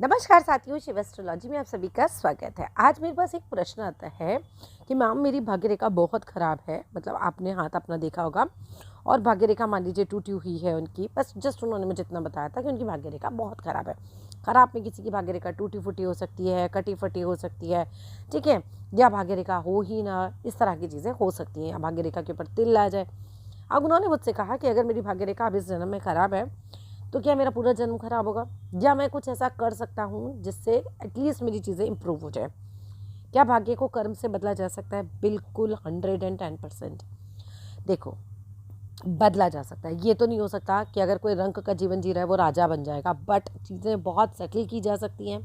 नमस्कार साथियों, शिव एस्ट्रोलॉजी में आप सभी का स्वागत है। आज मेरे पास एक प्रश्न आता है कि मैम मेरी भाग्य रेखा बहुत ख़राब है। मतलब आपने हाथ अपना देखा होगा और भाग्य रेखा मान लीजिए टूटी हुई है उनकी। बस जस्ट उन्होंने मुझे इतना बताया था कि उनकी भाग्य रेखा बहुत ख़राब है। ख़राब में किसी की भाग्य रेखा टूटी फूटी हो सकती है, कटी फटी हो सकती है, ठीक है, या भाग्य रेखा हो ही ना, इस तरह की चीज़ें हो सकती हैं, या भाग्य रेखा के ऊपर तिल आ जाए। अब उन्होंने मुझसे कहा कि अगर मेरी भाग्य रेखा अब इस जन्म में ख़राब है तो क्या मेरा पूरा जन्म खराब होगा, या मैं कुछ ऐसा कर सकता हूँ जिससे एटलीस्ट मेरी चीज़ें इंप्रूव हो जाए। क्या भाग्य को कर्म से बदला जा सकता है? बिल्कुल 110%। देखो, बदला जा सकता है। ये तो नहीं हो सकता कि अगर कोई रंक का जीवन जी रहा है वो राजा बन जाएगा, बट चीज़ें बहुत सेटल की जा सकती हैं।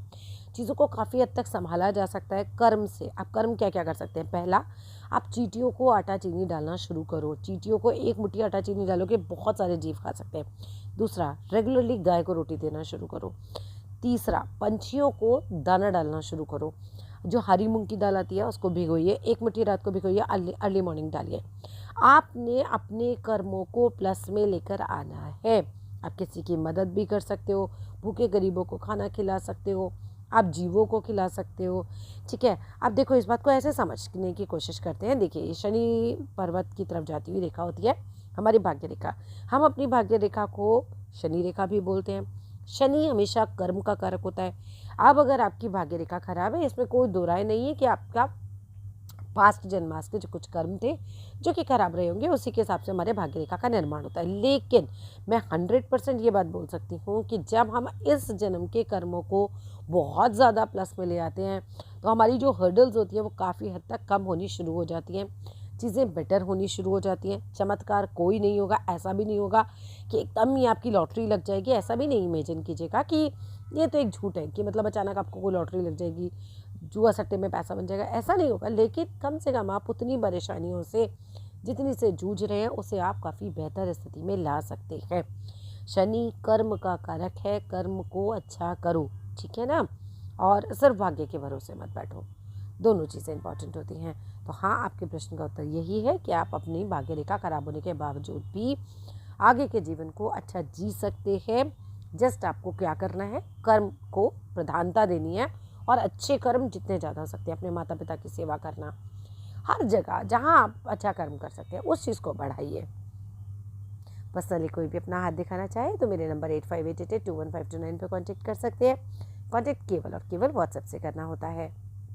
चीज़ों को काफ़ी हद तक संभाला जा सकता है कर्म से। आप कर्म क्या क्या कर सकते हैं? पहला, आप चींटियों को आटा चीनी डालना शुरू करो। चींटियों को एक मुट्ठी आटा चीनी डालोगे बहुत सारे जीव खा सकते हैं। दूसरा, रेगुलरली गाय को रोटी देना शुरू करो। तीसरा, पंछियों को दाना डालना शुरू करो। जो हरी मूंग की दाल आती है उसको भिगोइए, एक मुट्ठी रात को भिगोइए, अर्ली मॉर्निंग डालिए। आपने अपने कर्मों को प्लस में लेकर आना है। आप किसी की मदद भी कर सकते हो, भूखे गरीबों को खाना खिला सकते हो, आप जीवों को खिला सकते हो, ठीक है। अब देखो, इस बात को ऐसे समझने की कोशिश करते हैं। देखिए, शनि पर्वत की तरफ जाती हुई रेखा होती है हमारी भाग्य रेखा। हम अपनी भाग्य रेखा को शनि रेखा भी बोलते हैं। शनि हमेशा कर्म का कारक होता है। अब अगर आपकी भाग्य रेखा खराब है, इसमें कोई दो राय नहीं है कि आपका पास्ट जन्मास के जो कुछ कर्म थे जो कि खराब रहे होंगे, उसी के हिसाब से हमारे भाग्य रेखा का निर्माण होता है। लेकिन मैं 100% ये बात बोल सकती हूँ कि जब हम इस जन्म के कर्मों को बहुत ज़्यादा प्लस में ले आते हैं तो हमारी जो हर्डल्स होती हैं वो काफ़ी हद तक कम होनी शुरू हो जाती हैं। चीज़ें बेटर होनी शुरू हो जाती हैं। चमत्कार कोई नहीं होगा, ऐसा भी नहीं होगा कि एकदम ही आपकी लॉटरी लग जाएगी। ऐसा भी नहीं इमेजिन कीजिएगा कि ये तो एक झूठ है कि मतलब अचानक आपको कोई लॉटरी लग जाएगी, जुआ सट्टे में पैसा बन जाएगा, ऐसा नहीं होगा। लेकिन कम से कम आप उतनी परेशानियों से जितनी से जूझ रहे हैं उसे आप काफ़ी बेहतर स्थिति में ला सकते हैं। शनि कर्म का कारक है, कर्म को अच्छा करो, ठीक है ना। और सिर्फ भाग्य के भरोसे मत बैठो, दोनों चीज़ें इंपॉर्टेंट होती हैं। तो हाँ, आपके प्रश्न का उत्तर यही है कि आप अपनी भाग्य रेखा खराब होने के बावजूद भी आगे के जीवन को अच्छा जी सकते हैं। जस्ट आपको क्या करना है, कर्म को प्रधानता देनी है और अच्छे कर्म जितने ज़्यादा हो सकते हैं, अपने माता पिता की सेवा करना, हर जगह जहाँ आप अच्छा कर्म कर सकते हैं उस चीज़ को बढ़ाइए। पर्सनली कोई भी अपना हाथ दिखाना चाहे तो मेरे नंबर 85882152 पर कॉन्टेक्ट कर सकते हैं। कॉन्टेक्ट केवल और केवल व्हाट्सएप से करना होता है।